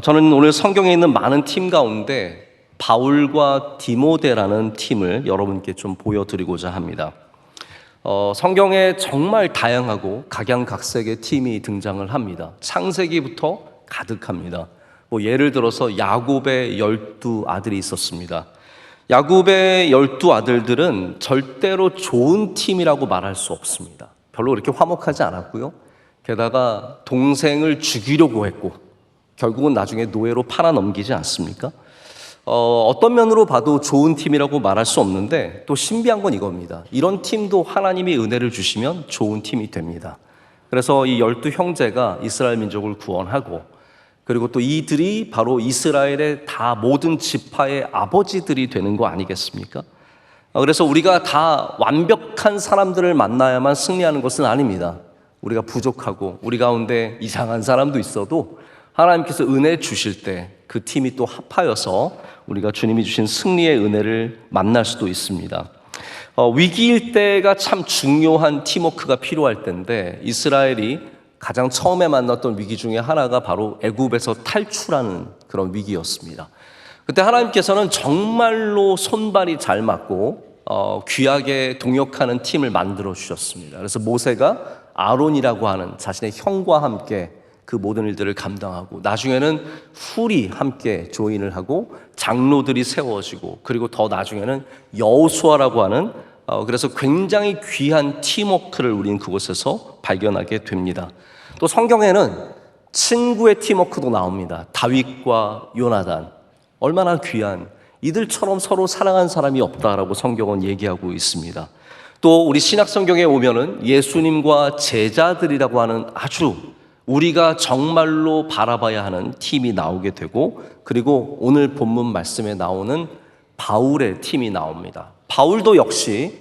저는 오늘 성경에 있는 많은 팀 가운데 바울과 디모데라는 팀을 여러분께 좀 보여드리고자 합니다. 성경에 정말 다양하고 각양각색의 팀이 등장을 합니다. 창세기부터 가득합니다. 예를 들어서 야곱의 12 아들이 있었습니다. 야곱의 12 아들들은 절대로 좋은 팀이라고 말할 수 없습니다. 별로 그렇게 화목하지 않았고요. 게다가 동생을 죽이려고 했고 결국은 나중에 노예로 팔아넘기지 않습니까? 어떤 면으로 봐도 좋은 팀이라고 말할 수 없는데 또 신비한 건 이겁니다. 이런 팀도 하나님이 은혜를 주시면 좋은 팀이 됩니다. 그래서 이 12 형제가 이스라엘 민족을 구원하고 그리고 또 이들이 바로 이스라엘의 다 모든 지파의 아버지들이 되는 거 아니겠습니까? 그래서 우리가 다 완벽한 사람들을 만나야만 승리하는 것은 아닙니다. 우리가 부족하고 우리 가운데 이상한 사람도 있어도 하나님께서 은혜 주실 때 그 팀이 또 합하여서 우리가 주님이 주신 승리의 은혜를 만날 수도 있습니다. 위기일 때가 참 중요한 팀워크가 필요할 때인데 이스라엘이 가장 처음에 만났던 위기 중에 하나가 바로 애굽에서 탈출하는 그런 위기였습니다. 그때 하나님께서는 정말로 손발이 잘 맞고 귀하게 동역하는 팀을 만들어 주셨습니다. 그래서 모세가 아론이라고 하는 자신의 형과 함께 그 모든 일들을 감당하고 나중에는 훌이 함께 조인을 하고 장로들이 세워지고 그리고 더 나중에는 여호수아라고 하는 그래서 굉장히 귀한 팀워크를 우리는 그곳에서 발견하게 됩니다. 또 성경에는 친구의 팀워크도 나옵니다. 다윗과 요나단 얼마나 귀한 이들처럼 서로 사랑한 사람이 없다라고 성경은 얘기하고 있습니다. 또 우리 신약 성경에 오면은 예수님과 제자들이라고 하는 아주 우리가 정말로 바라봐야 하는 팀이 나오게 되고 그리고 오늘 본문 말씀에 나오는 바울의 팀이 나옵니다. 바울도 역시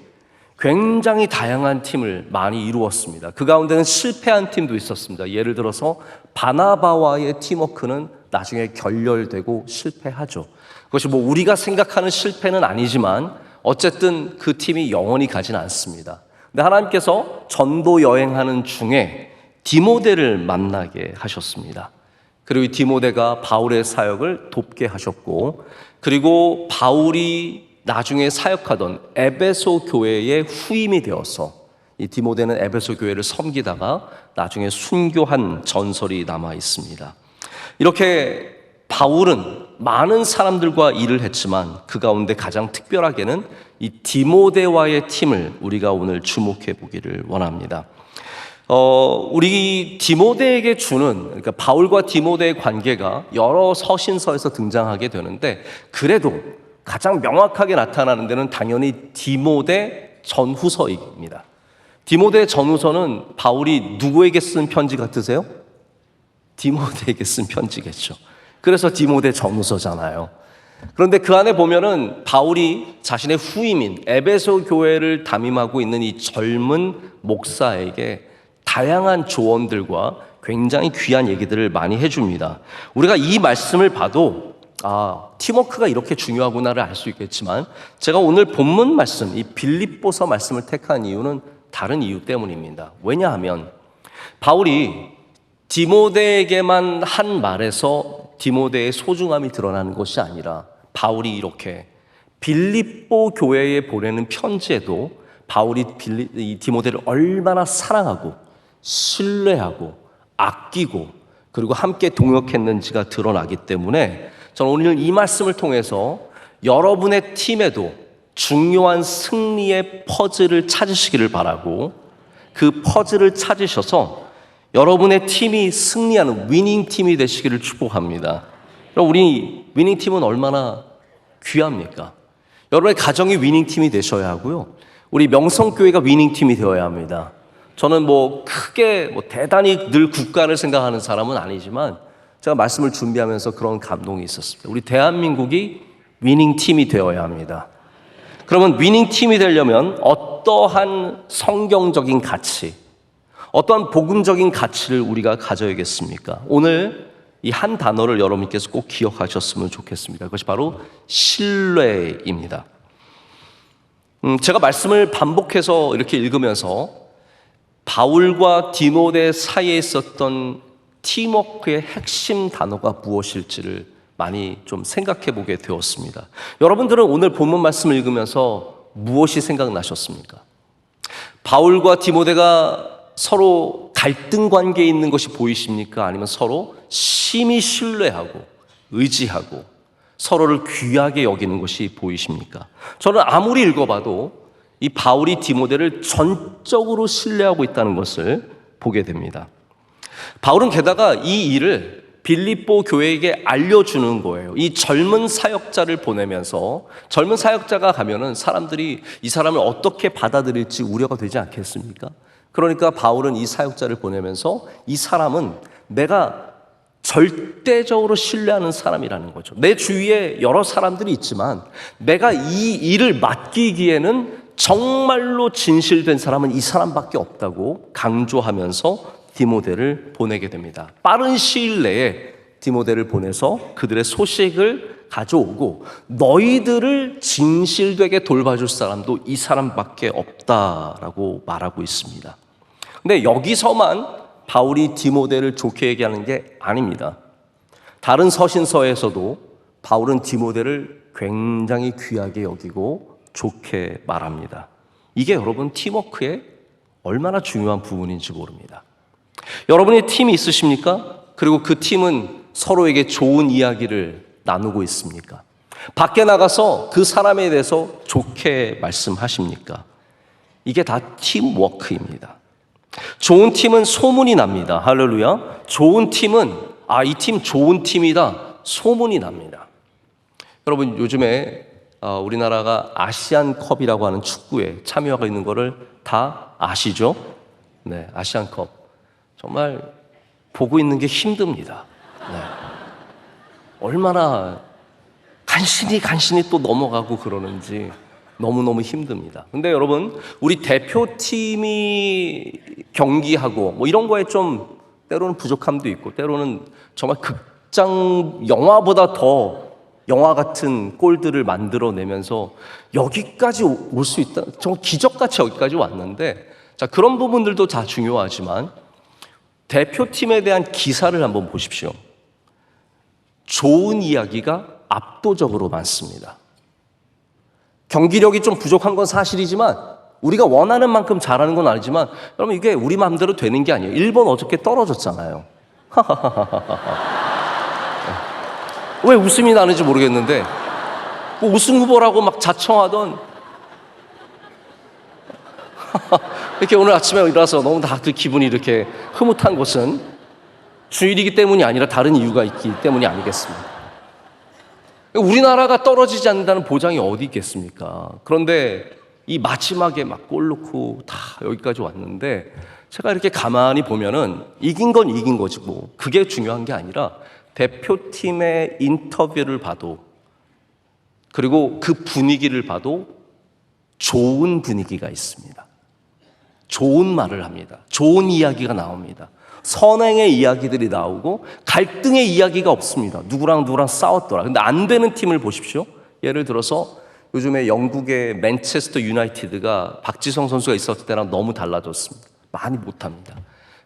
굉장히 다양한 팀을 많이 이루었습니다. 그 가운데는 실패한 팀도 있었습니다. 예를 들어서 바나바와의 팀워크는 나중에 결렬되고 실패하죠. 그것이 우리가 생각하는 실패는 아니지만 어쨌든 그 팀이 영원히 가진 않습니다. 근데 하나님께서 전도 여행하는 중에 디모데를 만나게 하셨습니다. 그리고 이 디모데가 바울의 사역을 돕게 하셨고 그리고 바울이 나중에 사역하던 에베소 교회의 후임이 되어서 이 디모데는 에베소 교회를 섬기다가 나중에 순교한 전설이 남아 있습니다. 이렇게 바울은 많은 사람들과 일을 했지만 그 가운데 가장 특별하게는 이 디모데와의 팀을 우리가 오늘 주목해 보기를 원합니다. 우리 디모데에게 주는 그러니까 바울과 디모데의 관계가 여러 서신서에서 등장하게 되는데 그래도 가장 명확하게 나타나는 데는 당연히 디모데 전후서입니다. 디모데 전후서는 바울이 누구에게 쓴 편지 같으세요? 디모데에게 쓴 편지겠죠. 그래서 디모데 전후서잖아요. 그런데 그 안에 보면은 바울이 자신의 후임인 에베소 교회를 담임하고 있는 이 젊은 목사에게 다양한 조언들과 굉장히 귀한 얘기들을 많이 해줍니다. 우리가 이 말씀을 봐도 팀워크가 이렇게 중요하구나를 알 수 있겠지만 제가 오늘 본문 말씀, 이 빌립보서 말씀을 택한 이유는 다른 이유 때문입니다. 왜냐하면 바울이 디모데에게만 한 말에서 디모데의 소중함이 드러나는 것이 아니라 바울이 이렇게 빌립보 교회에 보내는 편지에도 바울이 디모데를 얼마나 사랑하고 신뢰하고 아끼고 그리고 함께 동역했는지가 드러나기 때문에 저는 오늘 이 말씀을 통해서 여러분의 팀에도 중요한 승리의 퍼즐을 찾으시기를 바라고 그 퍼즐을 찾으셔서 여러분의 팀이 승리하는 위닝 팀이 되시기를 축복합니다. 우리 위닝 팀은 얼마나 귀합니까? 여러분의 가정이 위닝 팀이 되셔야 하고요. 우리 명성교회가 위닝 팀이 되어야 합니다. 저는 크게 대단히 늘 국가를 생각하는 사람은 아니지만 제가 말씀을 준비하면서 그런 감동이 있었습니다. 우리 대한민국이 위닝 팀이 되어야 합니다. 그러면 위닝 팀이 되려면 어떠한 성경적인 가치, 어떠한 복음적인 가치를 우리가 가져야겠습니까? 오늘 이 한 단어를 여러분께서 꼭 기억하셨으면 좋겠습니다. 그것이 바로 신뢰입니다. 제가 말씀을 반복해서 이렇게 읽으면서 바울과 디모데 사이에 있었던 팀워크의 핵심 단어가 무엇일지를 많이 좀 생각해 보게 되었습니다. 여러분들은 오늘 본문 말씀을 읽으면서 무엇이 생각나셨습니까? 바울과 디모데가 서로 갈등 관계에 있는 것이 보이십니까? 아니면 서로 심히 신뢰하고 의지하고 서로를 귀하게 여기는 것이 보이십니까? 저는 아무리 읽어봐도 이 바울이 디모데를 전적으로 신뢰하고 있다는 것을 보게 됩니다. 바울은 게다가 이 일을 빌립보 교회에게 알려주는 거예요. 이 젊은 사역자를 보내면서 젊은 사역자가 가면은 사람들이 이 사람을 어떻게 받아들일지 우려가 되지 않겠습니까? 그러니까 바울은 이 사역자를 보내면서 이 사람은 내가 절대적으로 신뢰하는 사람이라는 거죠. 내 주위에 여러 사람들이 있지만 내가 이 일을 맡기기에는 정말로 진실된 사람은 이 사람밖에 없다고 강조하면서 디모데를 보내게 됩니다. 빠른 시일 내에 디모데를 보내서 그들의 소식을 가져오고 너희들을 진실되게 돌봐줄 사람도 이 사람밖에 없다라고 말하고 있습니다. 근데 여기서만 바울이 디모데를 좋게 얘기하는 게 아닙니다. 다른 서신서에서도 바울은 디모데를 굉장히 귀하게 여기고 좋게 말합니다. 이게 여러분 팀워크의 얼마나 중요한 부분인지 모릅니다. 여러분의 팀이 있으십니까? 그리고 그 팀은 서로에게 좋은 이야기를 나누고 있습니까? 밖에 나가서 그 사람에 대해서 좋게 말씀하십니까? 이게 다 팀워크입니다. 좋은 팀은 소문이 납니다. 할렐루야. 좋은 팀은 이 팀 좋은 팀이다. 소문이 납니다. 여러분 요즘에 우리나라가 아시안컵이라고 하는 축구에 참여하고 있는 거를 다 아시죠? 네, 아시안컵. 정말 보고 있는 게 힘듭니다. 네. 얼마나 간신히 또 넘어가고 그러는지 너무너무 힘듭니다. 근데 여러분, 우리 대표팀이 경기하고 뭐 이런 거에 좀 때로는 부족함도 있고 때로는 정말 극장 영화보다 더 영화 같은 골들을 만들어내면서 여기까지 올 수 있다. 정말 기적같이 여기까지 왔는데 자, 그런 부분들도 다 중요하지만 대표팀에 대한 기사를 한번 보십시오. 좋은 이야기가 압도적으로 많습니다. 경기력이 좀 부족한 건 사실이지만 우리가 원하는 만큼 잘하는 건 아니지만 여러분 이게 우리 마음대로 되는 게 아니에요. 일본 어저께 떨어졌잖아요. 왜 웃음이 나는지 모르겠는데 뭐 우승 후보라고 막 자청하던 이렇게 오늘 아침에 일어나서 너무 다 그 기분이 이렇게 흐뭇한 것은 주일이기 때문이 아니라 다른 이유가 있기 때문이 아니겠습니까? 우리나라가 떨어지지 않는다는 보장이 어디 있겠습니까? 그런데 이 마지막에 막 골 넣고 다 여기까지 왔는데 제가 이렇게 가만히 보면은 이긴 건 이긴 거지 뭐 그게 중요한 게 아니라 대표팀의 인터뷰를 봐도 그리고 그 분위기를 봐도 좋은 분위기가 있습니다. 좋은 말을 합니다. 좋은 이야기가 나옵니다. 선행의 이야기들이 나오고 갈등의 이야기가 없습니다. 누구랑 싸웠더라. 근데 안 되는 팀을 보십시오. 예를 들어서 요즘에 영국의 맨체스터 유나이티드가 박지성 선수가 있었을 때랑 너무 달라졌습니다. 많이 못합니다.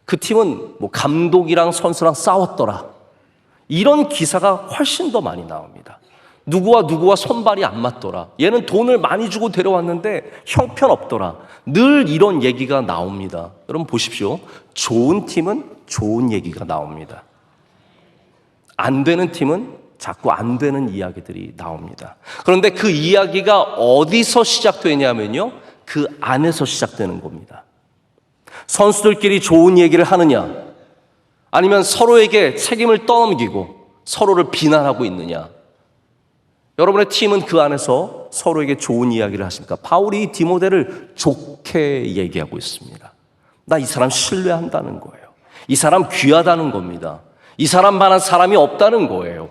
그 팀은 뭐 감독이랑 선수랑 싸웠더라. 이런 기사가 훨씬 더 많이 나옵니다. 누구와 손발이 안 맞더라. 얘는 돈을 많이 주고 데려왔는데 형편없더라. 늘 이런 얘기가 나옵니다. 여러분 보십시오. 좋은 팀은 좋은 얘기가 나옵니다. 안 되는 팀은 자꾸 안 되는 이야기들이 나옵니다. 그런데 그 이야기가 어디서 시작되냐면요. 그 안에서 시작되는 겁니다. 선수들끼리 좋은 얘기를 하느냐 아니면 서로에게 책임을 떠넘기고 서로를 비난하고 있느냐. 여러분의 팀은 그 안에서 서로에게 좋은 이야기를 하십니까? 바울이 디모데를 좋게 얘기하고 있습니다. 나 이 사람 신뢰한다는 거예요. 이 사람 귀하다는 겁니다. 이 사람만한 사람이 없다는 거예요.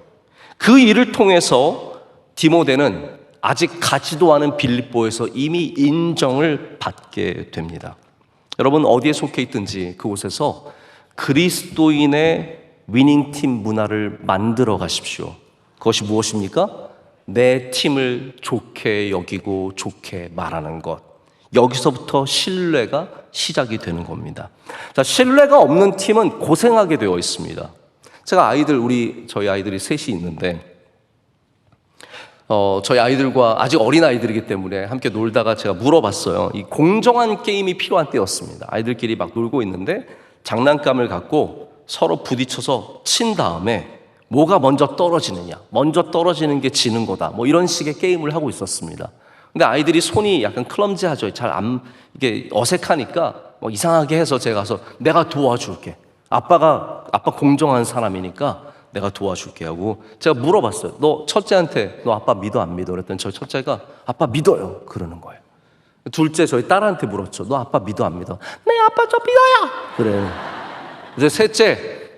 그 일을 통해서 디모데는 아직 가지도 않은 빌립보에서 이미 인정을 받게 됩니다. 여러분 어디에 속해 있든지 그곳에서 그리스도인의 위닝팀 문화를 만들어 가십시오. 그것이 무엇입니까? 내 팀을 좋게 여기고 좋게 말하는 것. 여기서부터 신뢰가 시작이 되는 겁니다. 자, 신뢰가 없는 팀은 고생하게 되어 있습니다. 제가 저희 아이들이 셋이 있는데, 저희 아이들과 아직 어린 아이들이기 때문에 함께 놀다가 제가 물어봤어요. 이 공정한 게임이 필요한 때였습니다. 아이들끼리 막 놀고 있는데 장난감을 갖고 서로 부딪혀서 친 다음에 뭐가 먼저 떨어지느냐, 먼저 떨어지는 게 지는 거다, 뭐 이런 식의 게임을 하고 있었습니다. 근데 아이들이 손이 약간 클럼지하죠. 이게 어색하니까 뭐 이상하게 해서 제가 가서 내가 도와줄게. 아빠 공정한 사람이니까 내가 도와줄게 하고 제가 물어봤어요. 너 첫째한테 너 아빠 믿어 안 믿어? 그랬더니 저희 첫째가 아빠 믿어요 그러는 거예요. 둘째 저희 딸한테 물었죠. 너 아빠 믿어 안 믿어? 네 아빠 저 믿어요. 그래. 이제 셋째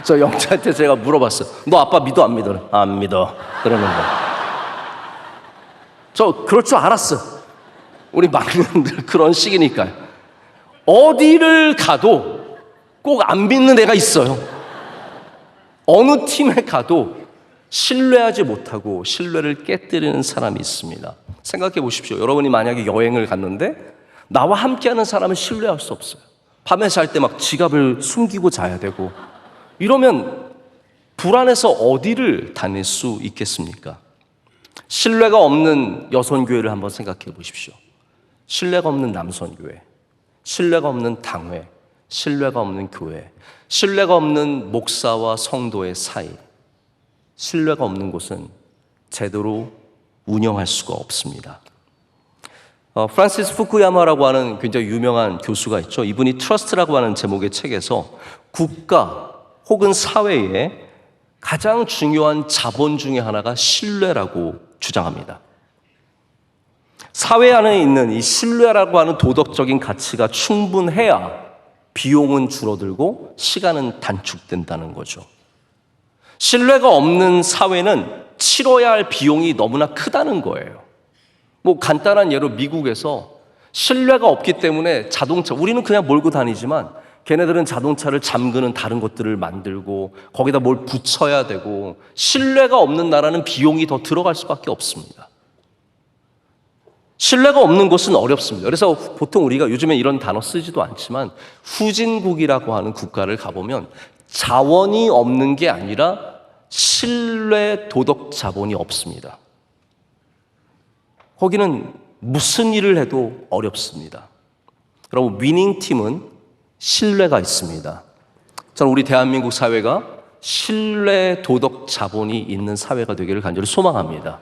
저 영자한테 제가 물어봤어요. 너 아빠 믿어 안 믿어? 안 믿어 그러는 거예요. 저 그럴 줄 알았어. 우리 막내들 그런 시기니까요. 어디를 가도 꼭 안 믿는 애가 있어요. 어느 팀에 가도 신뢰하지 못하고 신뢰를 깨뜨리는 사람이 있습니다. 생각해 보십시오. 여러분이 만약에 여행을 갔는데 나와 함께하는 사람은 신뢰할 수 없어요. 밤에 잘 때 막 지갑을 숨기고 자야 되고 이러면 불안해서 어디를 다닐 수 있겠습니까? 신뢰가 없는 여선교회를 한번 생각해 보십시오. 신뢰가 없는 남선교회, 신뢰가 없는 당회, 신뢰가 없는 교회, 신뢰가 없는 목사와 성도의 사이, 신뢰가 없는 곳은 제대로 운영할 수가 없습니다. 프란시스 후쿠야마라고 하는 굉장히 유명한 교수가 있죠. 이분이 트러스트라고 하는 제목의 책에서 국가 혹은 사회의 가장 중요한 자본 중에 하나가 신뢰라고 주장합니다. 사회 안에 있는 이 신뢰라고 하는 도덕적인 가치가 충분해야 비용은 줄어들고 시간은 단축된다는 거죠. 신뢰가 없는 사회는 치러야 할 비용이 너무나 크다는 거예요. 뭐 간단한 예로 미국에서 신뢰가 없기 때문에 자동차, 우리는 그냥 몰고 다니지만 걔네들은 자동차를 잠그는 다른 것들을 만들고 거기다 뭘 붙여야 되고 신뢰가 없는 나라는 비용이 더 들어갈 수밖에 없습니다. 신뢰가 없는 곳은 어렵습니다. 그래서 보통 우리가 요즘에 이런 단어 쓰지도 않지만 후진국이라고 하는 국가를 가보면 자원이 없는 게 아니라 신뢰 도덕 자본이 없습니다. 거기는 무슨 일을 해도 어렵습니다. 여러분, 위닝팀은 신뢰가 있습니다. 저는 우리 대한민국 사회가 신뢰 도덕 자본이 있는 사회가 되기를 간절히 소망합니다.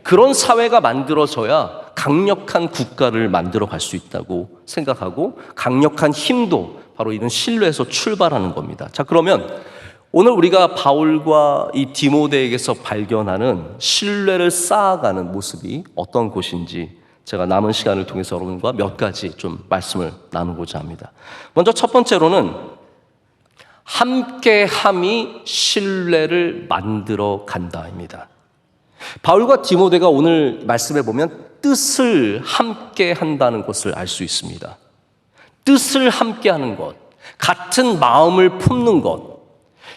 그런 사회가 만들어져야 강력한 국가를 만들어 갈 수 있다고 생각하고 강력한 힘도 바로 이런 신뢰에서 출발하는 겁니다. 자, 그러면 오늘 우리가 바울과 이 디모데에게서 발견하는 신뢰를 쌓아가는 모습이 어떤 곳인지 제가 남은 시간을 통해서 여러분과 몇 가지 좀 말씀을 나누고자 합니다. 먼저 첫 번째로는 함께함이 신뢰를 만들어 간다입니다. 바울과 디모데가 오늘 말씀해 보면 뜻을 함께 한다는 것을 알 수 있습니다. 뜻을 함께 하는 것, 같은 마음을 품는 것,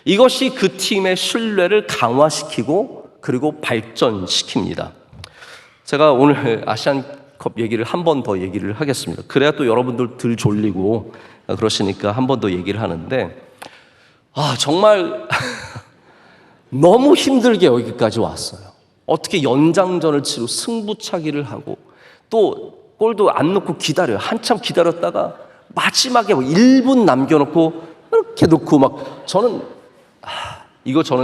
이것이 그 팀의 신뢰를 강화시키고 그리고 발전시킵니다. 제가 오늘 아시안컵 얘기를 한 번 더 얘기를 하겠습니다. 그래야 또 여러분들 덜 졸리고 그러시니까 한 번 더 얘기를 하는데 정말 너무 힘들게 여기까지 왔어요. 어떻게 연장전을 치고 승부차기를 하고 또 골도 안 넣고 기다려요. 한참 기다렸다가 마지막에 1분 남겨놓고 이렇게 놓고 막 저는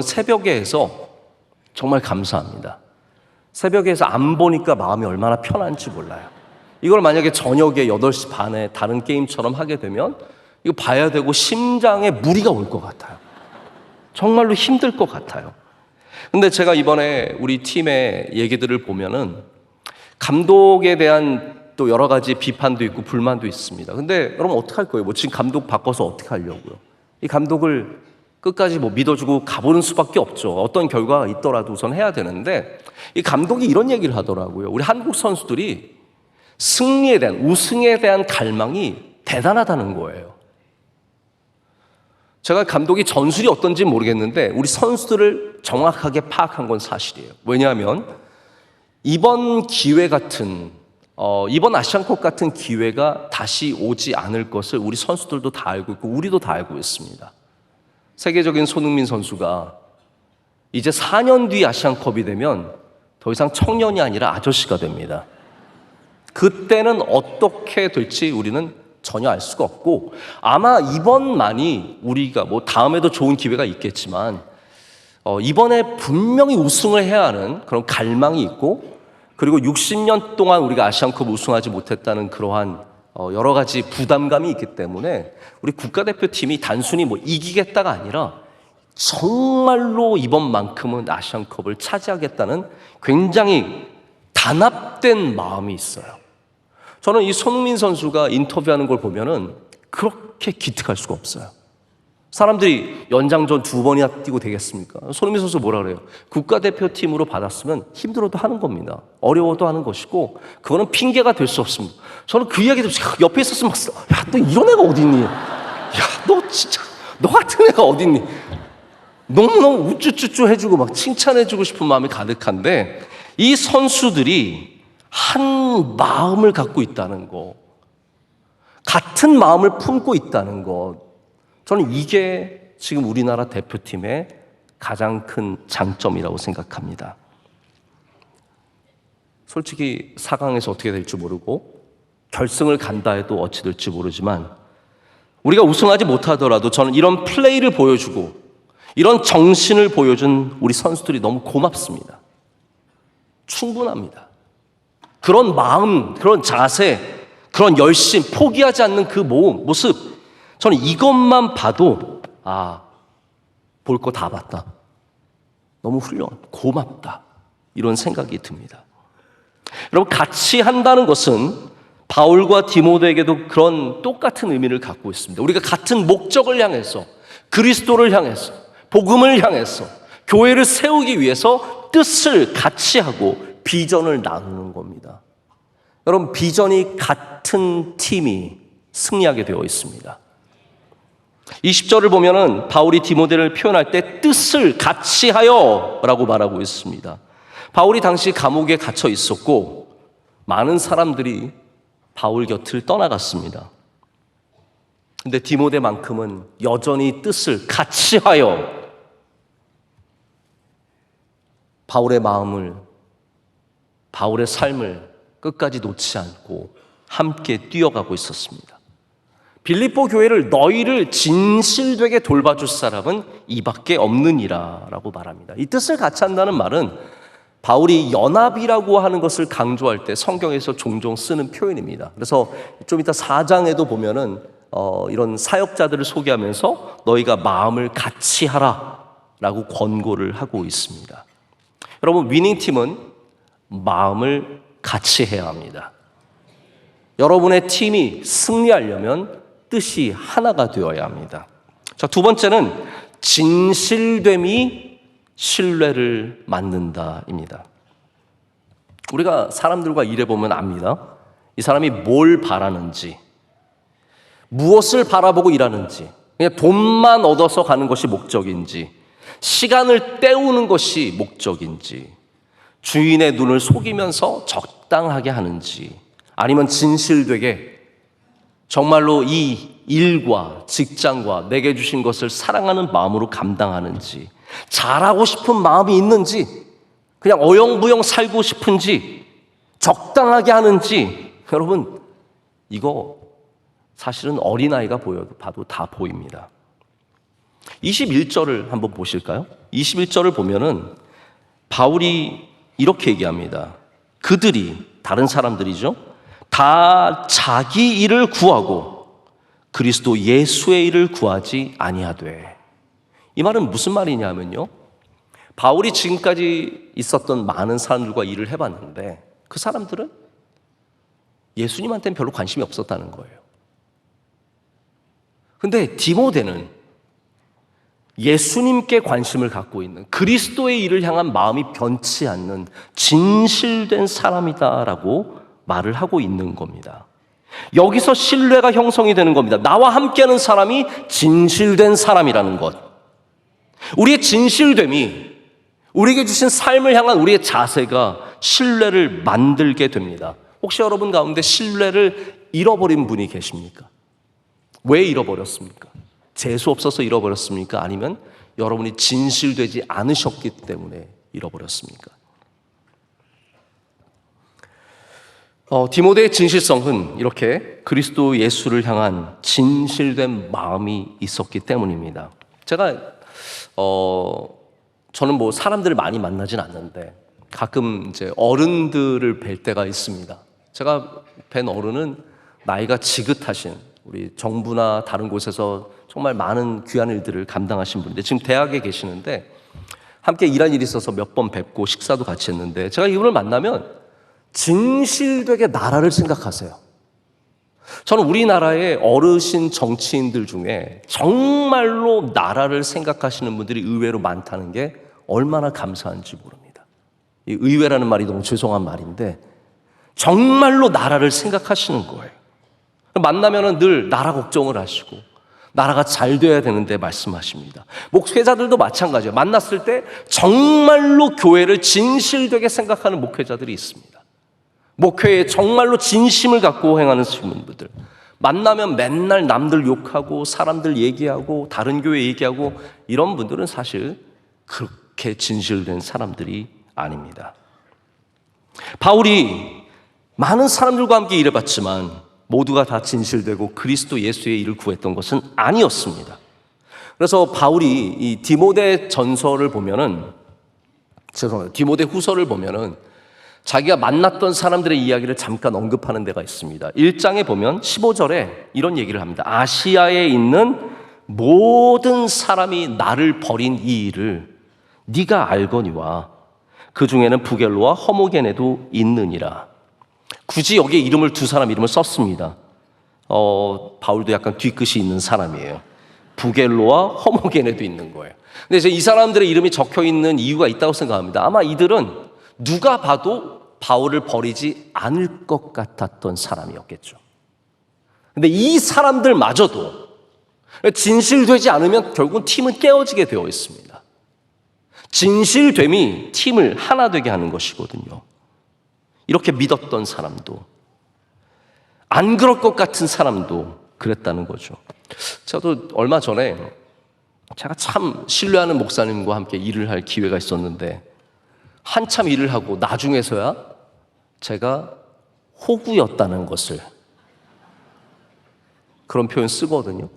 새벽에 해서 정말 감사합니다. 새벽에 해서 안 보니까 마음이 얼마나 편한지 몰라요. 이걸 만약에 저녁에 8시 반에 다른 게임처럼 하게 되면 이거 봐야 되고 심장에 무리가 올 것 같아요. 정말로 힘들 것 같아요. 근데 제가 이번에 우리 팀의 얘기들을 보면은 감독에 대한 또 여러 가지 비판도 있고 불만도 있습니다. 근데 여러분 어떻게 할 거예요? 지금 감독 바꿔서 어떻게 하려고요? 이 감독을 끝까지 믿어주고 가보는 수밖에 없죠. 어떤 결과가 있더라도 우선 해야 되는데 이 감독이 이런 얘기를 하더라고요. 우리 한국 선수들이 승리에 대한, 우승에 대한 갈망이 대단하다는 거예요. 제가 감독이 전술이 어떤지 모르겠는데 우리 선수들을 정확하게 파악한 건 사실이에요. 왜냐하면 이번 기회 같은 이번 아시안컵 같은 기회가 다시 오지 않을 것을 우리 선수들도 다 알고 있고 우리도 다 알고 있습니다. 세계적인 손흥민 선수가 이제 4년 뒤 아시안컵이 되면 더 이상 청년이 아니라 아저씨가 됩니다. 그때는 어떻게 될지 우리는 전혀 알 수가 없고, 아마 이번만이 우리가 다음에도 좋은 기회가 있겠지만 이번에 분명히 우승을 해야 하는 그런 갈망이 있고, 그리고 60년 동안 우리가 아시안컵 우승하지 못했다는 그러한 여러 가지 부담감이 있기 때문에 우리 국가대표팀이 단순히 이기겠다가 아니라 정말로 이번만큼은 아시안컵을 차지하겠다는 굉장히 단합된 마음이 있어요. 저는 이 손흥민 선수가 인터뷰하는 걸 보면은 그렇게 기특할 수가 없어요. 사람들이 연장전 2번이나 뛰고 되겠습니까? 손흥민 선수 뭐라 그래요? 국가대표팀으로 받았으면 힘들어도 하는 겁니다. 어려워도 하는 것이고, 그거는 핑계가 될 수 없습니다. 저는 그 이야기 들으면서 옆에 있었으면 야, 너 이런 애가 어딨니? 야, 너 진짜 너 같은 애가 어딨니? 너무너무 우쭈쭈쭈 해주고 막 칭찬해주고 싶은 마음이 가득한데, 이 선수들이 한 마음을 갖고 있다는 거, 같은 마음을 품고 있다는 것, 저는 이게 지금 우리나라 대표팀의 가장 큰 장점이라고 생각합니다. 솔직히 4강에서 어떻게 될지 모르고 결승을 간다 해도 어찌 될지 모르지만, 우리가 우승하지 못하더라도 저는 이런 플레이를 보여주고 이런 정신을 보여준 우리 선수들이 너무 고맙습니다. 충분합니다. 그런 마음, 그런 자세, 그런 열심, 포기하지 않는 그 모습, 저는 이것만 봐도 볼 거 다 봤다. 너무 훌륭한, 고맙다. 이런 생각이 듭니다. 여러분, 같이 한다는 것은 바울과 디모데에게도 그런 똑같은 의미를 갖고 있습니다. 우리가 같은 목적을 향해서, 그리스도를 향해서, 복음을 향해서, 교회를 세우기 위해서 뜻을 같이 하고 비전을 나누는 겁니다. 여러분, 비전이 같은 팀이 승리하게 되어 있습니다. 20절을 보면은 바울이 디모데를 표현할 때 뜻을 같이 하여 라고 말하고 있습니다. 바울이 당시 감옥에 갇혀 있었고 많은 사람들이 바울 곁을 떠나갔습니다. 근데 디모데만큼은 여전히 뜻을 같이 하여 바울의 마음을, 바울의 삶을 끝까지 놓지 않고 함께 뛰어가고 있었습니다. 빌립보 교회를 너희를 진실되게 돌봐줄 사람은 이밖에 없느니라 라고 말합니다. 이 뜻을 같이 한다는 말은 바울이 연합이라고 하는 것을 강조할 때 성경에서 종종 쓰는 표현입니다. 그래서 좀 이따 4장에도 보면은 이런 사역자들을 소개하면서 너희가 마음을 같이 하라 라고 권고를 하고 있습니다. 여러분, 위닝팀은 마음을 같이 해야 합니다. 여러분의 팀이 승리하려면 뜻이 하나가 되어야 합니다. 자, 두 번째는 진실됨이 신뢰를 만든다입니다. 우리가 사람들과 일해보면 압니다. 이 사람이 뭘 바라는지, 무엇을 바라보고 일하는지, 그냥 돈만 얻어서 가는 것이 목적인지, 시간을 때우는 것이 목적인지, 주인의 눈을 속이면서 적당하게 하는지, 아니면 진실되게 정말로 이 일과 직장과 내게 주신 것을 사랑하는 마음으로 감당하는지, 잘하고 싶은 마음이 있는지, 그냥 어영부영 살고 싶은지, 적당하게 하는지, 여러분, 이거 사실은 어린아이가 봐도 다 보입니다. 21절을 한번 보실까요? 21절을 보면은 바울이 이렇게 얘기합니다. 그들이, 다른 사람들이죠, 다 자기 일을 구하고 그리스도 예수의 일을 구하지 아니하되. 이 말은 무슨 말이냐면요, 바울이 지금까지 있었던 많은 사람들과 일을 해봤는데 그 사람들은 예수님한테는 별로 관심이 없었다는 거예요. 근데 디모데는 예수님께 관심을 갖고 있는, 그리스도의 일을 향한 마음이 변치 않는 진실된 사람이다라고 말을 하고 있는 겁니다. 여기서 신뢰가 형성이 되는 겁니다. 나와 함께하는 사람이 진실된 사람이라는 것. 우리의 진실됨이, 우리에게 주신 삶을 향한 우리의 자세가 신뢰를 만들게 됩니다. 혹시 여러분 가운데 신뢰를 잃어버린 분이 계십니까? 왜 잃어버렸습니까? 재수 없어서 잃어버렸습니까? 아니면 여러분이 진실되지 않으셨기 때문에 잃어버렸습니까? 디모데의 진실성은 이렇게 그리스도 예수를 향한 진실된 마음이 있었기 때문입니다. 제가 저는 뭐 사람들을 많이 만나진 않는데 가끔 이제 어른들을 뵐 때가 있습니다. 제가 뵌 어른은 나이가 지긋하신 우리 정부나 다른 곳에서 정말 많은 귀한 일들을 감당하신 분인데 지금 대학에 계시는데 함께 일한 일이 있어서 몇 번 뵙고 식사도 같이 했는데 제가 이분을 만나면 진실되게 나라를 생각하세요. 저는 우리나라의 어르신 정치인들 중에 정말로 나라를 생각하시는 분들이 의외로 많다는 게 얼마나 감사한지 모릅니다. 이 의외라는 말이 너무 죄송한 말인데 정말로 나라를 생각하시는 거예요. 만나면은 늘 나라 걱정을 하시고 나라가 잘 돼야 되는데 말씀하십니다. 목회자들도 마찬가지예요. 만났을 때 정말로 교회를 진실되게 생각하는 목회자들이 있습니다. 목회에 정말로 진심을 갖고 행하는 분들 만나면 맨날 남들 욕하고 사람들 얘기하고 다른 교회 얘기하고 이런 분들은 사실 그렇게 진실된 사람들이 아닙니다. 바울이 많은 사람들과 함께 일해봤지만 모두가 다 진실되고 그리스도 예수의 일을 구했던 것은 아니었습니다. 그래서 바울이 이 디모데 전서를 보면은 디모데 후서를 보면은 자기가 만났던 사람들의 이야기를 잠깐 언급하는 데가 있습니다. 1장에 보면 15절에 이런 얘기를 합니다. 아시아에 있는 모든 사람이 나를 버린 이 일을 네가 알거니와 그 중에는 부겔로와 허모게네도 있느니라. 굳이 여기에 이름을 두 사람 이름을 썼습니다. 바울도 약간 뒤끝이 있는 사람이에요. 부겔로와 허모게네도 있는 거예요. 근데 이제 이 사람들의 이름이 적혀 있는 이유가 있다고 생각합니다. 아마 이들은 누가 봐도 바울을 버리지 않을 것 같았던 사람이었겠죠. 근데 이 사람들마저도 진실되지 않으면 결국은 팀은 깨어지게 되어 있습니다. 진실됨이 팀을 하나 되게 하는 것이거든요. 이렇게 믿었던 사람도 안 그럴 것 같은 사람도 그랬다는 거죠. 저도 얼마 전에 제가 참 신뢰하는 목사님과 함께 일을 할 기회가 있었는데 한참 일을 하고 나중에서야 제가 호구였다는 것을 그런 표현 쓰거든요.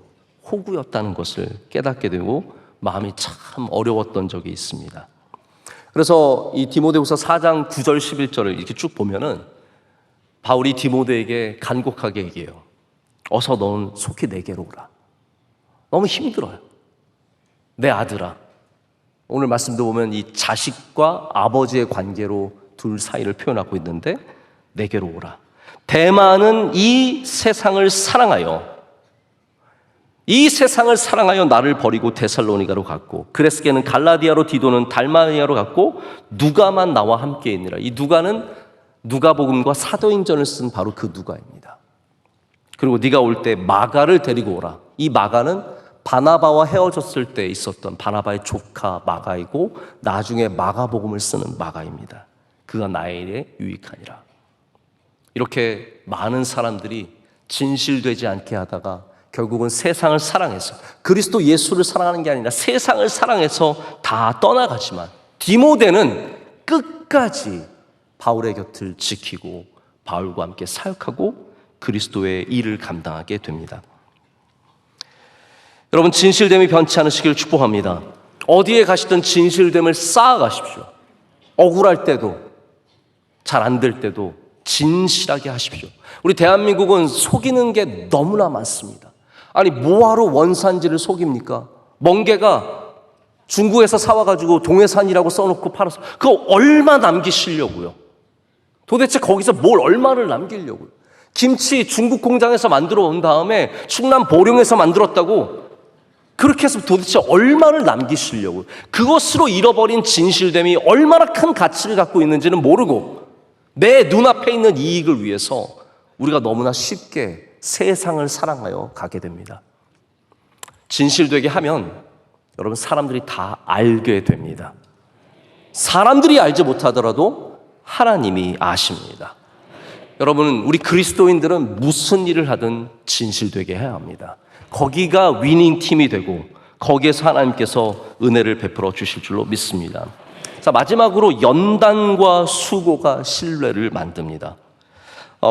호구였다는 것을 깨닫게 되고 마음이 참 어려웠던 적이 있습니다. 그래서 이 디모데후서 4장 9절 11절을 이렇게 쭉 보면은 바울이 디모데에게 간곡하게 얘기해요. 어서 넌 속히 내게로 오라. 너무 힘들어요. 내 아들아. 오늘 말씀도 보면 이 자식과 아버지의 관계로 둘 사이를 표현하고 있는데 내게로 오라. 데마는 이 세상을 사랑하여 나를 버리고 데살로니가로 갔고 그레스게는 갈라디아로 디도는 달마니아로 갔고 누가만 나와 함께 있느라. 이 누가는 누가복음과 사도행전을 쓴 바로 그 누가입니다. 그리고 네가 올 때 마가를 데리고 오라. 이 마가는 바나바와 헤어졌을 때 있었던 바나바의 조카 마가이고 나중에 마가복음을 쓰는 마가입니다. 그가 나의 일에 유익하니라. 이렇게 많은 사람들이 진실되지 않게 하다가 결국은 세상을 사랑해서 그리스도 예수를 사랑하는 게 아니라 세상을 사랑해서 다 떠나가지만 디모데는 끝까지 바울의 곁을 지키고 바울과 함께 사역하고 그리스도의 일을 감당하게 됩니다. 여러분 진실됨이 변치 않으시길 축복합니다. 어디에 가시든 진실됨을 쌓아가십시오. 억울할 때도 잘 안 될 때도 진실하게 하십시오. 우리 대한민국은 속이는 게 너무나 많습니다. 아니 뭐하러 원산지를 속입니까? 멍게가 중국에서 사와가지고 동해산이라고 써놓고 팔아서 그거 얼마 남기시려고요? 도대체 거기서 뭘 얼마를 남기려고요? 김치 중국 공장에서 만들어 온 다음에 충남 보령에서 만들었다고 그렇게 해서 도대체 얼마를 남기시려고요? 그것으로 잃어버린 진실됨이 얼마나 큰 가치를 갖고 있는지는 모르고 내 눈앞에 있는 이익을 위해서 우리가 너무나 쉽게 세상을 사랑하여 가게 됩니다. 진실되게 하면 여러분 사람들이 다 알게 됩니다. 사람들이 알지 못하더라도 하나님이 아십니다. 여러분, 우리 그리스도인들은 무슨 일을 하든 진실되게 해야 합니다. 거기가 위닝 팀이 되고 거기에서 하나님께서 은혜를 베풀어 주실 줄로 믿습니다. 자, 마지막으로 연단과 수고가 신뢰를 만듭니다.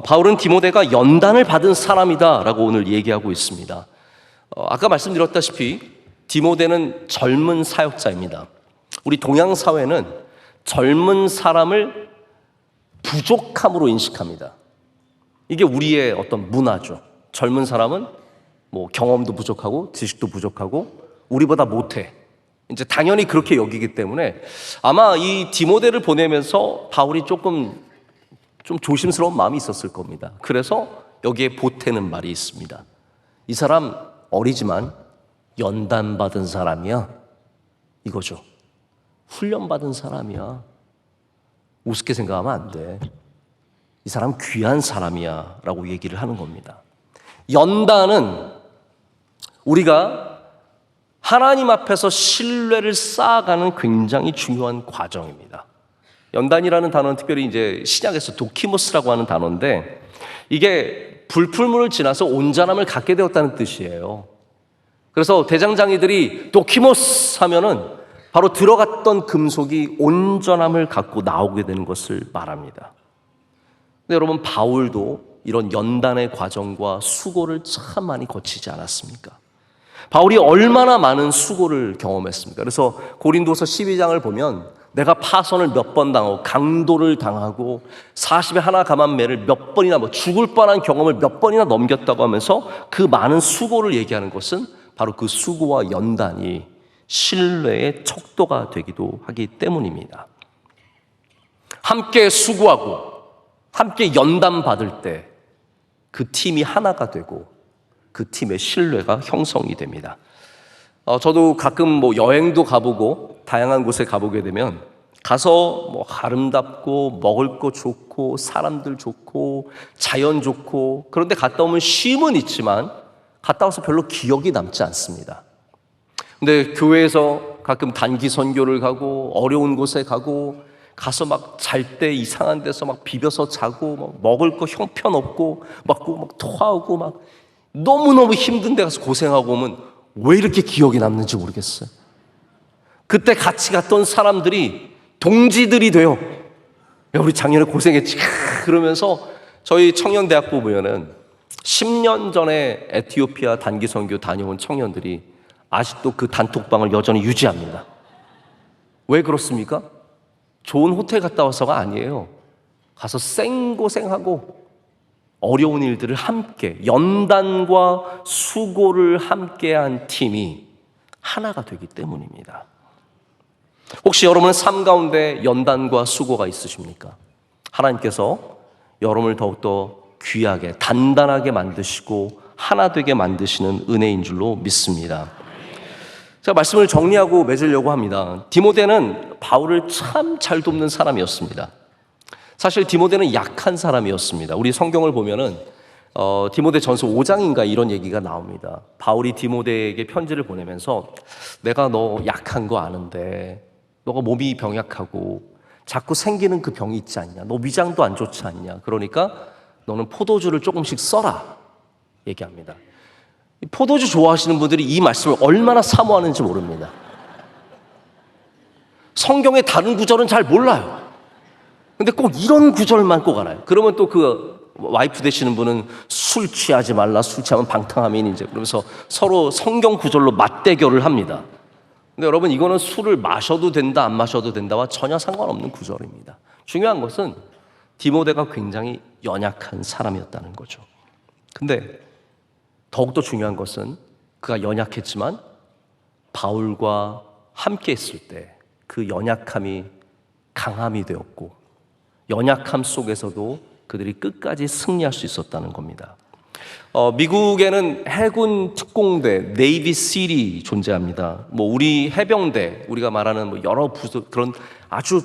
바울은 디모데가 연단을 받은 사람이다 라고 오늘 얘기하고 있습니다. 아까 말씀드렸다시피 디모데는 젊은 사역자입니다. 우리 동양 사회는 젊은 사람을 부족함으로 인식합니다. 이게 우리의 어떤 문화죠. 젊은 사람은 뭐 경험도 부족하고 지식도 부족하고 우리보다 못해. 이제 당연히 그렇게 여기기 때문에 아마 이 디모데를 보내면서 바울이 좀 조심스러운 마음이 있었을 겁니다. 그래서 여기에 보태는 말이 있습니다. 이 사람 어리지만 연단받은 사람이야. 이거죠. 훈련받은 사람이야. 우습게 생각하면 안 돼. 이 사람 귀한 사람이야 라고 얘기를 하는 겁니다. 연단은 우리가 하나님 앞에서 신뢰를 쌓아가는 굉장히 중요한 과정입니다. 연단이라는 단어는 특별히 이제 신약에서 도키모스라고 하는 단어인데 이게 불풀물을 지나서 온전함을 갖게 되었다는 뜻이에요. 그래서 대장장이들이 도키모스 하면은 바로 들어갔던 금속이 온전함을 갖고 나오게 되는 것을 말합니다. 근데 여러분, 바울도 이런 연단의 과정과 수고를 참 많이 거치지 않았습니까? 바울이 얼마나 많은 수고를 경험했습니까? 그래서 고린도서 12장을 보면 내가 파선을 몇 번 당하고 강도를 당하고 40에 하나 감한 매를 몇 번이나 죽을 뻔한 경험을 몇 번이나 넘겼다고 하면서 그 많은 수고를 얘기하는 것은 바로 그 수고와 연단이 신뢰의 척도가 되기도 하기 때문입니다. 함께 수고하고 함께 연단 받을 때 그 팀이 하나가 되고 그 팀의 신뢰가 형성이 됩니다. 저도 가끔 뭐 여행도 가보고 다양한 곳에 가보게 되면 가서 뭐 아름답고 먹을 거 좋고 사람들 좋고 자연 좋고 그런데 갔다 오면 쉼은 있지만 갔다 와서 별로 기억이 남지 않습니다. 근데 교회에서 가끔 단기 선교를 가고 어려운 곳에 가서 막 잘 때 이상한 데서 막 비벼서 자고 막 먹을 거 형편없고 막 토하고 막 너무너무 힘든 데 가서 고생하고 오면 왜 이렇게 기억이 남는지 모르겠어요. 그때 같이 갔던 사람들이 동지들이 돼요. 야, 우리 작년에 고생했지 그러면서 저희 청년대학부 보면은 10년 전에 에티오피아 단기 선교 다녀온 청년들이 아직도 그 단톡방을 여전히 유지합니다. 왜 그렇습니까? 좋은 호텔 갔다 와서가 아니에요. 가서 생고생하고 어려운 일들을 함께 연단과 수고를 함께한 팀이 하나가 되기 때문입니다. 혹시 여러분의 삶 가운데 연단과 수고가 있으십니까? 하나님께서 여러분을 더욱더 귀하게 단단하게 만드시고 하나 되게 만드시는 은혜인 줄로 믿습니다. 제가 말씀을 정리하고 맺으려고 합니다. 디모데는 바울을 참 잘 돕는 사람이었습니다. 사실 디모데는 약한 사람이었습니다. 우리 성경을 보면은 디모데 전서 5장인가 이런 얘기가 나옵니다. 바울이 디모데에게 편지를 보내면서 내가 너 약한 거 아는데 너가 몸이 병약하고 자꾸 생기는 그 병이 있지 않냐? 너 위장도 안 좋지 않냐? 그러니까 너는 포도주를 조금씩 써라 얘기합니다. 포도주 좋아하시는 분들이 이 말씀을 얼마나 사모하는지 모릅니다. 성경의 다른 구절은 잘 몰라요. 근데 꼭 이런 구절만 꼭 알아요. 그러면 또 그 와이프 되시는 분은 술 취하지 말라, 술 취하면 방탕하면 이제 그러면서 서로 성경 구절로 맞대결을 합니다. 근데 여러분, 이거는 술을 마셔도 된다, 안 마셔도 된다와 전혀 상관없는 구절입니다. 중요한 것은 디모데가 굉장히 연약한 사람이었다는 거죠. 근데 더욱더 중요한 것은 그가 연약했지만 바울과 함께 있을 때 그 연약함이 강함이 되었고 연약함 속에서도 그들이 끝까지 승리할 수 있었다는 겁니다. 미국에는 해군 특공대, 네이비 실이 존재합니다. 뭐 우리 해병대, 우리가 말하는 뭐 여러 부서 그런 아주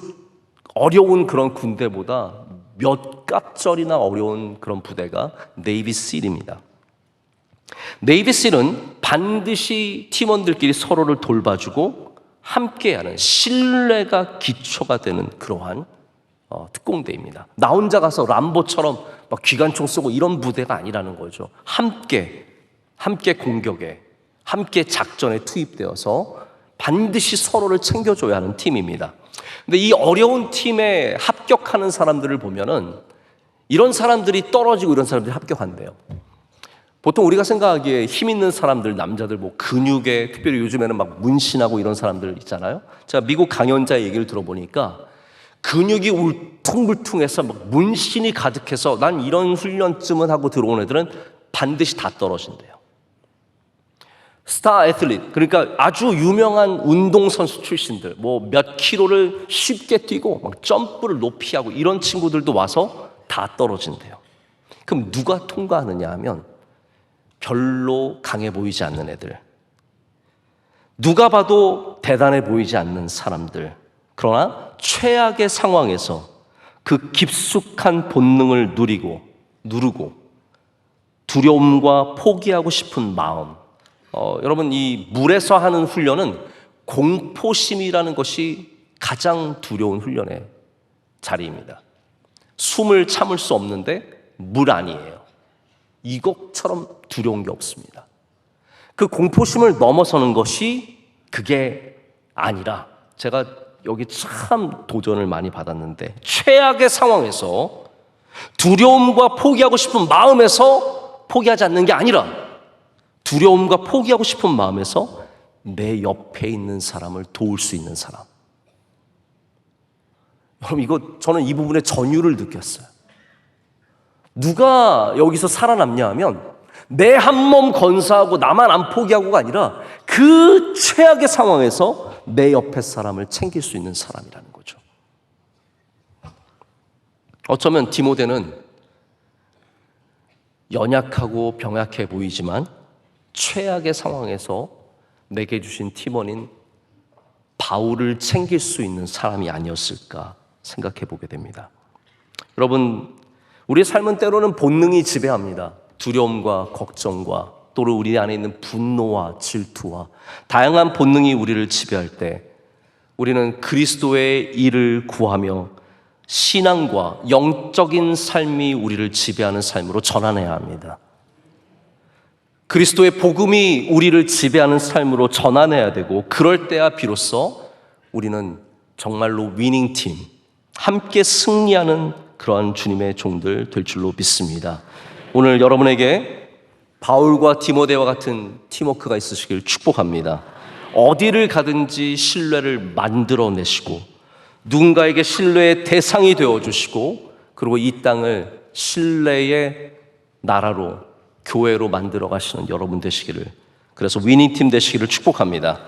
어려운 그런 군대보다 몇 값절이나 어려운 그런 부대가 네이비 실입니다. 네이비 실은 반드시 팀원들끼리 서로를 돌봐주고 함께하는 신뢰가 기초가 되는 그러한 특공대입니다. 나 혼자 가서 람보처럼 막 기관총 쏘고 이런 부대가 아니라는 거죠. 함께 공격에, 함께 작전에 투입되어서 반드시 서로를 챙겨줘야 하는 팀입니다. 근데 이 어려운 팀에 합격하는 사람들을 보면은 이런 사람들이 떨어지고 이런 사람들이 합격한대요. 보통 우리가 생각하기에 힘 있는 사람들, 남자들 뭐 근육에, 특별히 요즘에는 막 문신하고 이런 사람들 있잖아요. 제가 미국 강연자 얘기를 들어보니까 근육이 울퉁불퉁해서 막 문신이 가득해서 난 이런 훈련쯤은 하고 들어온 애들은 반드시 다 떨어진대요. 스타 애틀릿, 그러니까 아주 유명한 운동선수 출신들, 뭐 몇 킬로를 쉽게 뛰고 막 점프를 높이 하고 이런 친구들도 와서 다 떨어진대요. 그럼 누가 통과하느냐 하면 별로 강해 보이지 않는 애들, 누가 봐도 대단해 보이지 않는 사람들, 그러나 최악의 상황에서 그 깊숙한 본능을 누르고 두려움과 포기하고 싶은 마음, 여러분 이 물에서 하는 훈련은 공포심이라는 것이 가장 두려운 훈련의 자리입니다. 숨을 참을 수 없는데 물 아니에요. 이것처럼 두려운 게 없습니다. 그 공포심을 넘어서는 것이 그게 아니라, 제가 여기 참 도전을 많이 받았는데, 최악의 상황에서 두려움과 포기하고 싶은 마음에서 포기하지 않는 게 아니라 두려움과 포기하고 싶은 마음에서 내 옆에 있는 사람을 도울 수 있는 사람. 여러분, 저는 이 부분에 전율을 느꼈어요. 누가 여기서 살아남냐 하면 내 한 몸 건사하고 나만 안 포기하고가 아니라 그 최악의 상황에서 내 옆에 사람을 챙길 수 있는 사람이라는 거죠. 어쩌면 디모데는 연약하고 병약해 보이지만 최악의 상황에서 내게 주신 팀원인 바울을 챙길 수 있는 사람이 아니었을까 생각해 보게 됩니다. 여러분, 우리의 삶은 때로는 본능이 지배합니다. 두려움과 걱정과 또는 우리 안에 있는 분노와 질투와 다양한 본능이 우리를 지배할 때 우리는 그리스도의 일을 구하며 신앙과 영적인 삶이 우리를 지배하는 삶으로 전환해야 합니다. 그리스도의 복음이 우리를 지배하는 삶으로 전환해야 되고, 그럴 때야 비로소 우리는 정말로 위닝팀, 함께 승리하는 그러한 주님의 종들 될 줄로 믿습니다. 오늘 여러분에게 바울과 디모데와 같은 팀워크가 있으시길 축복합니다. 어디를 가든지 신뢰를 만들어내시고 누군가에게 신뢰의 대상이 되어주시고, 그리고 이 땅을 신뢰의 나라로, 교회로 만들어 가시는 여러분 되시기를, 그래서 위닝팀 되시기를 축복합니다.